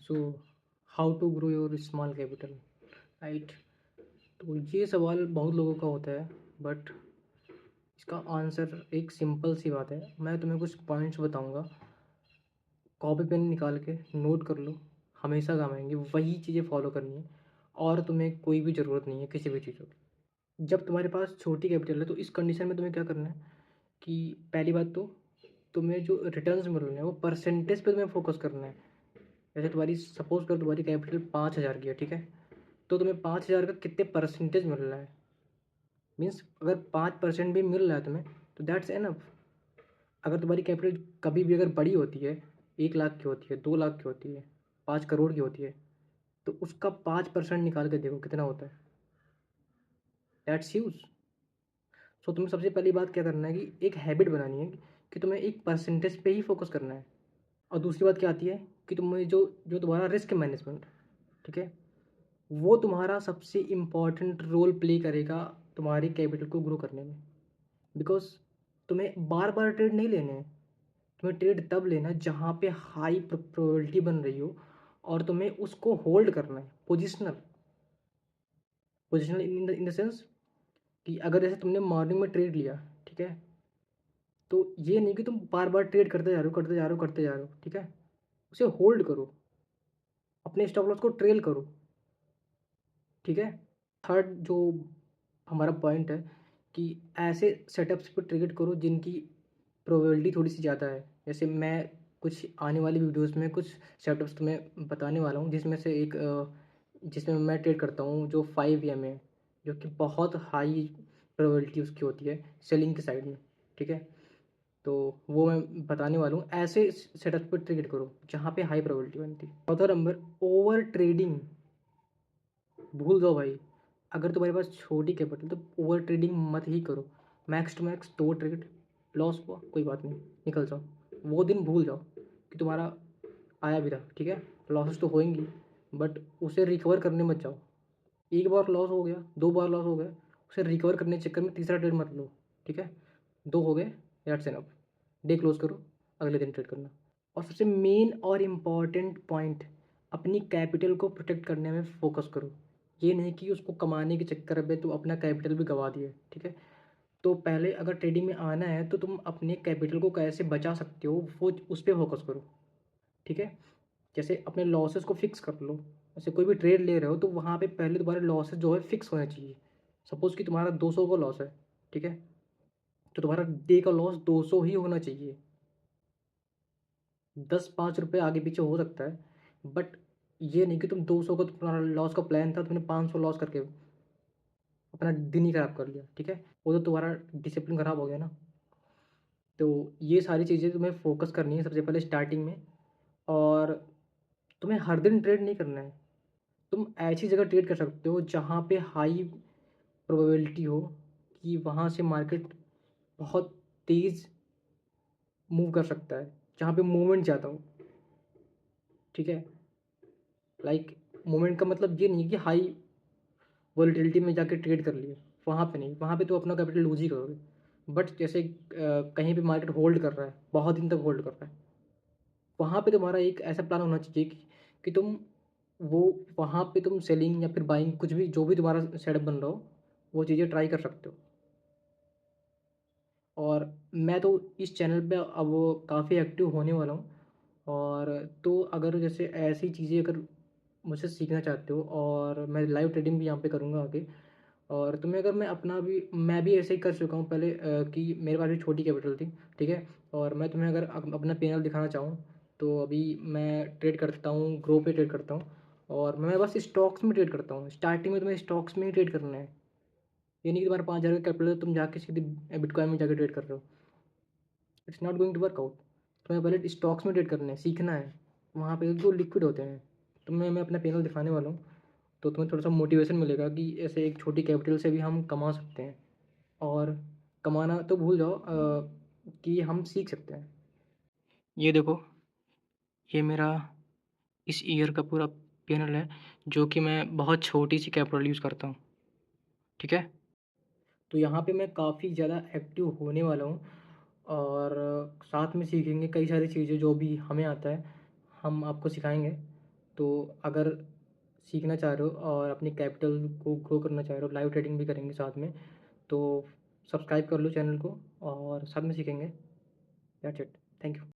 So how to grow your small capital, right? तो ये सवाल बहुत लोगों का होता है, बट इसका आंसर एक सिंपल सी बात है। मैं तुम्हें कुछ पॉइंट्स बताऊंगा, कॉपी पेन निकाल के नोट कर लो, हमेशा काम आएंगे। वही चीज़ें फॉलो करनी है और तुम्हें कोई भी ज़रूरत नहीं है किसी भी चीज़ों की। जब तुम्हारे पास छोटी कैपिटल है तो इस कंडीशन में तुम्हें क्या करना है कि पहली बात तो तुम्हें जो रिटर्न्स मिल रहे हैं वो परसेंटेज पे तुम्हें फोकस करना है। जैसे तुम्हारी सपोज कर तुम्हारी कैपिटल 5,000 की है, ठीक है? तो तुम्हें 5,000 का कितने परसेंटेज मिल रहा है, मीन्स अगर 5% भी मिल रहा है तुम्हें तो दैट्स एनफ। अगर तुम्हारी कैपिटल कभी भी अगर बड़ी होती है, 1 लाख की होती है, 2 लाख की होती है, 5 करोड़ की होती है, तो उसका 5% निकाल के देखो कितना होता है। That's huge. सो तुम्हें सबसे पहली बात क्या करना है कि एक हैबिट बनानी है कि तुम्हें एक परसेंटेज पे ही फोकस करना है। और दूसरी बात क्या आती है कि तुम्हें जो जो तुम्हारा रिस्क मैनेजमेंट, ठीक है, वो तुम्हारा सबसे इम्पॉर्टेंट रोल प्ले करेगा तुम्हारी कैपिटल को ग्रो करने में। बिकॉज तुम्हें बार बार ट्रेड नहीं लेने हैं। तुम्हें ट्रेड तब लेना है जहाँ पे हाई प्रोबेबिलिटी बन रही हो और तुम्हें उसको होल्ड करना है। Positional, positional in the sense कि अगर जैसे तुमने मॉर्निंग में ट्रेड लिया, ठीक है, तो ये नहीं कि तुम बार बार ट्रेड करते जा रहे हो, करते जा रहे हो, करते जा रहे हो, ठीक है? उसे होल्ड करो, अपने स्टॉप लॉस को ट्रेल करो, ठीक है? थर्ड जो हमारा पॉइंट है कि ऐसे सेटअप्स पर ट्रेड करो जिनकी प्रोबेबिलिटी थोड़ी सी ज़्यादा है। जैसे मैं कुछ आने वाली वीडियोस में कुछ सेटअप्स तुम्हें बताने वाला हूँ, जिसमें से एक जिसमें मैं ट्रेड करता हूँ जो 5 EM है, जो कि बहुत हाई प्रोबेबिलिटी उसकी होती है सेलिंग की साइड में, ठीक है? तो वो मैं बताने वाला हूँ। ऐसे सेटअप पर ट्रेड करो जहाँ पे हाई प्रोबेबिलिटी बनती है। चौथा नंबर, ओवर ट्रेडिंग भूल जाओ भाई। अगर तुम्हारे पास छोटी कैपिटल तो ओवर ट्रेडिंग मत ही करो। Max to max 2 trade, loss हुआ कोई बात नहीं, निकल जाओ। वो दिन भूल जाओ कि तुम्हारा आया भी था, ठीक है? लॉसेस तो होंगी, बट उसे रिकवर करने मत जाओ। एक बार लॉस हो गया, 2 बार लॉस हो गया, उसे रिकवर करने के चक्कर में तीसरा ट्रेड मत लो, ठीक है? 2 हो गए, दैट्स एनफ। डे क्लोज करो, अगले दिन ट्रेड करना। और सबसे मेन और इम्पॉर्टेंट पॉइंट, अपनी कैपिटल को प्रोटेक्ट करने में फोकस करो। ये नहीं कि उसको कमाने के चक्कर में तुम अपना कैपिटल भी गंवा दिए, ठीक है? तो पहले अगर ट्रेडिंग में आना है तो तुम अपने कैपिटल को कैसे बचा सकते हो वो उस पर फोकस करो, ठीक है? जैसे अपने लॉसेस को फिक्स कर लो। जैसे कोई भी ट्रेड ले रहे हो तो वहाँ पे पहले तुम्हारे लॉसेस जो है फिक्स होने चाहिए। सपोज़ कि तुम्हारा 200 का लॉस है, ठीक है? तो तुम्हारा डे का लॉस 200 ही होना चाहिए। 10-5 रुपये आगे पीछे हो सकता है, बट ये नहीं कि तुम 200 का तुम्हारा लॉस का प्लान था, तुमने 500 लॉस करके अपना दिन ही खराब कर लिया, ठीक है? वो तो तुम्हारा डिसिप्लिन खराब हो गया ना। तो ये सारी चीज़ें तुम्हें फोकस करनी है सबसे पहले स्टार्टिंग में। और तुम्हें हर दिन ट्रेड नहीं करना है। तुम ऐसी जगह ट्रेड कर सकते हो जहाँ पे हाई प्रोबेबिलिटी हो कि वहाँ से मार्केट बहुत तेज़ मूव कर सकता है, जहाँ पे मूवमेंट ज़्यादा हो, ठीक है? लाइक मूवमेंट का मतलब ये नहीं है कि हाई वोलेटिलिटी में जाके ट्रेड कर लिए, वहाँ पे नहीं, वहाँ पे तो अपना कैपिटल लूज ही करोगे। बट जैसे कहीं पे मार्केट होल्ड कर रहा है, बहुत दिन तक होल्ड कर रहा है, वहाँ पे तुम्हारा एक ऐसा प्लान होना चाहिए कि तुम वो वहाँ पे तुम सेलिंग या फिर बाइंग कुछ भी जो भी तुम्हारा सेटअप बन रहा हो वो चीज़ें ट्राई कर सकते हो। और मैं तो इस चैनल पे अब काफ़ी एक्टिव होने वाला हूँ। और तो अगर जैसे ऐसी चीज़ें अगर मुझसे सीखना चाहते हो, और मैं लाइव ट्रेडिंग भी यहाँ पे करूँगा आगे। और तुम्हें अगर मैं भी ऐसे ही कर चुका हूँ पहले, कि मेरे पास भी छोटी कैपिटल थी, ठीक है? और मैं तुम्हें अगर अपना P&L दिखाना चाहूँ तो अभी मैं ट्रेड करता हूँ, ग्रो पे ट्रेड करता हूँ। और मैं बस स्टॉक्स में ट्रेड करता हूँ। स्टार्टिंग में तुम्हें स्टॉक्स में ही ट्रेड करना है। ये नहीं कि तुम्हारा 5,000 का कैपिटल है तुम जाके सीधे बिटकॉइन में जाके ट्रेड कर रहे हो। It's not going to work out. तुम्हें पहले स्टॉक्स में ट्रेड करना है, सीखना है। वहाँ पे जो लिक्विड होते हैं। तुम्हें मैं अपना P&L दिखाने वाला हूँ, तो तुम्हें थोड़ा सा मोटिवेशन मिलेगा कि ऐसे एक छोटी कैपिटल से भी हम कमा सकते हैं। और कमाना तो भूल जाओ, कि हम सीख सकते हैं। ये देखो, ये मेरा इस ईयर का पूरा P&L है, जो कि मैं बहुत छोटी सी कैपिटल यूज़ करता हूँ, ठीक है? तो यहाँ पे मैं काफ़ी ज़्यादा एक्टिव होने वाला हूँ। और साथ में सीखेंगे कई सारी चीज़ें जो भी हमें आता है, हम आपको सिखाएंगे। तो अगर सीखना चाह रहे हो और अपनी कैपिटल को ग्रो करना चाह रहे हो, लाइव ट्रेडिंग भी करेंगे साथ में, तो सब्सक्राइब कर लो चैनल को और साथ में सीखेंगे। That's it. Thank you.